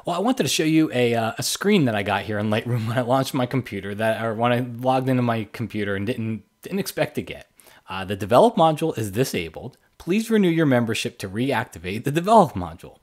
Well, I wanted to show you a screen that I got here in Lightroom when I launched my computer, or when I logged into my computer and didn't expect to get. The develop module is disabled. Please renew your membership to reactivate the develop module.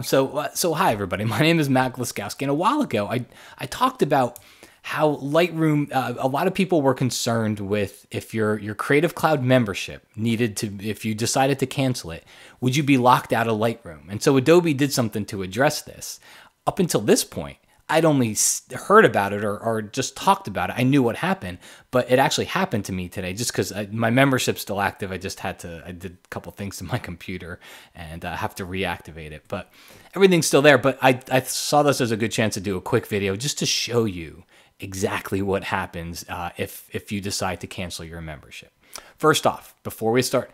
So hi everybody, my name is Matt Glaskowski, and a while ago I talked about how Lightroom, a lot of people were concerned with if your Creative Cloud membership if you decided to cancel it, would you be locked out of Lightroom? And so Adobe did something to address this. Up until this point, I'd only heard about it or just talked about it. I knew what happened, but it actually happened to me today just because my membership's still active. I did a couple things to my computer and have to reactivate it, but everything's still there. But I saw this as a good chance to do a quick video just to show you exactly what happens if you decide to cancel your membership. First off, before we start,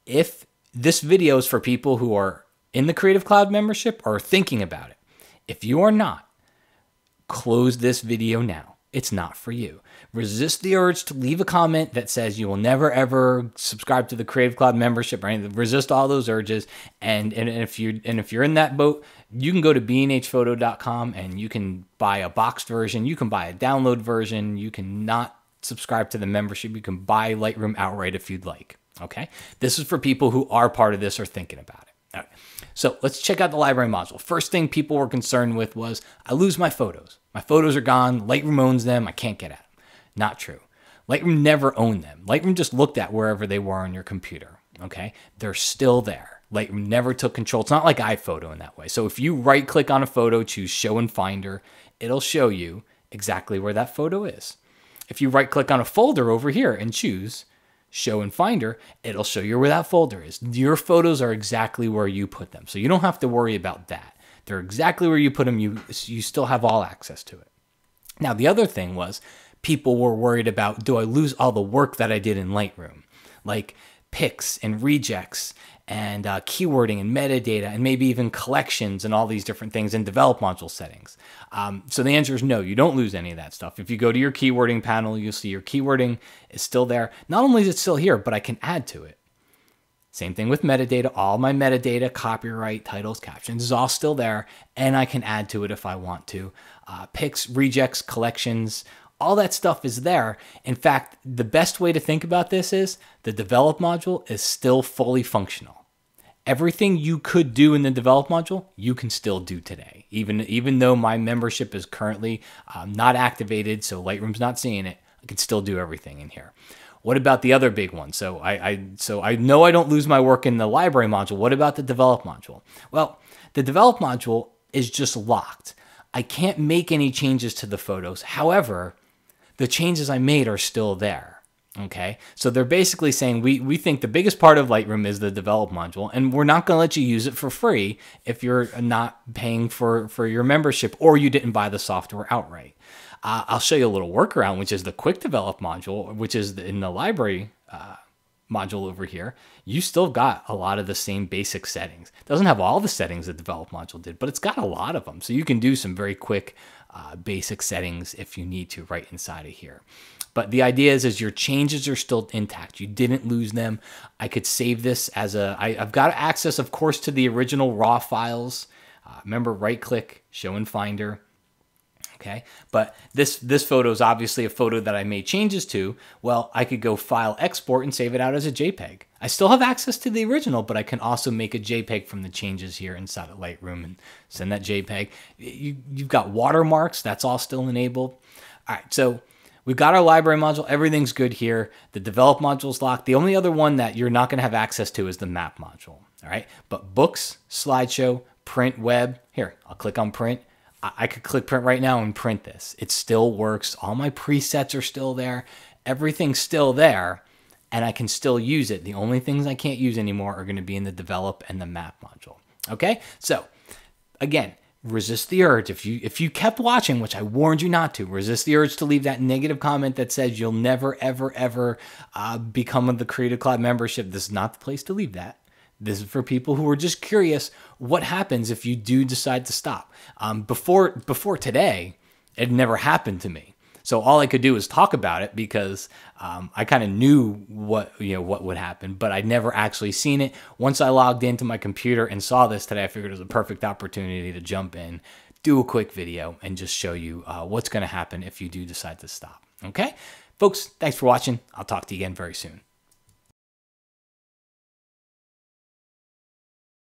if this video is for people who are in the Creative Cloud membership or thinking about it, if you are not, close this video now. It's not for you. Resist the urge to leave a comment that says you will never ever subscribe to the Creative Cloud membership or anything. Resist all those urges. And if you're in that boat, you can go to bnhphoto.com and you can buy a boxed version. You can buy a download version. You can not subscribe to the membership. You can buy Lightroom outright if you'd like. Okay. This is for people who are part of this or thinking about it. All right. So let's check out the library module. First thing people were concerned with was I lose my photos. My photos are gone. Lightroom owns them. I can't get at them. Not true. Lightroom never owned them. Lightroom just looked at wherever they were on your computer. Okay. They're still there. Lightroom never took control. It's not like iPhoto in that way. So if you right click on a photo, choose show in Finder, it'll show you exactly where that photo is. If you right click on a folder over here and choose show in Finder, it'll show you where that folder is. Your photos are exactly where you put them. So you don't have to worry about that. They're exactly where you put them. You still have all access to it. Now, the other thing was people were worried about, do I lose all the work that I did in Lightroom? Like picks and rejects and keywording and metadata and maybe even collections and all these different things in develop module settings. So the answer is no, you don't lose any of that stuff. If you go to your keywording panel, you'll see your keywording is still there. Not only is it still here, but I can add to it. Same thing with metadata. All my metadata, copyright, titles, captions is all still there, and I can add to it if I want to. Picks, rejects, collections, all that stuff is there. In fact, the best way to think about this is the develop module is still fully functional. Everything you could do in the develop module, you can still do today. Even though my membership is currently not activated, so Lightroom's not seeing it, I can still do everything in here. What about the other big one? So I know I don't lose my work in the library module. What about the develop module? Well, the develop module is just locked. I can't make any changes to the photos. However, the changes I made are still there. Okay, so they're basically saying we think the biggest part of Lightroom is the develop module, and we're not going to let you use it for free if you're not paying for your membership or you didn't buy the software outright. I'll show you a little workaround, which is the quick develop module, which is in the library module over here. You still got a lot of the same basic settings. It doesn't have all the settings the develop module did, but it's got a lot of them. So you can do some very quick basic settings if you need to right inside of here. But the idea is your changes are still intact. You didn't lose them. I could save this as I've got access, of course, to the original raw files. Remember, right click, show in Finder. Okay, but this photo is obviously a photo that I made changes to. Well, I could go File, Export, and save it out as a JPEG. I still have access to the original, but I can also make a JPEG from the changes here inside of Lightroom and send that JPEG. You've got watermarks. That's all still enabled. All right, so we've got our library module. Everything's good here. The develop module is locked. The only other one that you're not going to have access to is the map module. All right, but books, slideshow, print, web. Here, I'll click on print. I could click print right now and print this. It still works. All my presets are still there. Everything's still there, and I can still use it. The only things I can't use anymore are going to be in the develop and the map module. Okay, so again, resist the urge. If you kept watching, which I warned you not to, resist the urge to leave that negative comment that says you'll never, ever, ever become the Creative Cloud membership. This is not the place to leave that. This is for people who are just curious what happens if you do decide to stop. Before today, it never happened to me. So all I could do was talk about it because I kind of knew what would happen, but I'd never actually seen it. Once I logged into my computer and saw this today, I figured it was a perfect opportunity to jump in, do a quick video, and just show you what's going to happen if you do decide to stop. Okay? Folks, thanks for watching. I'll talk to you again very soon.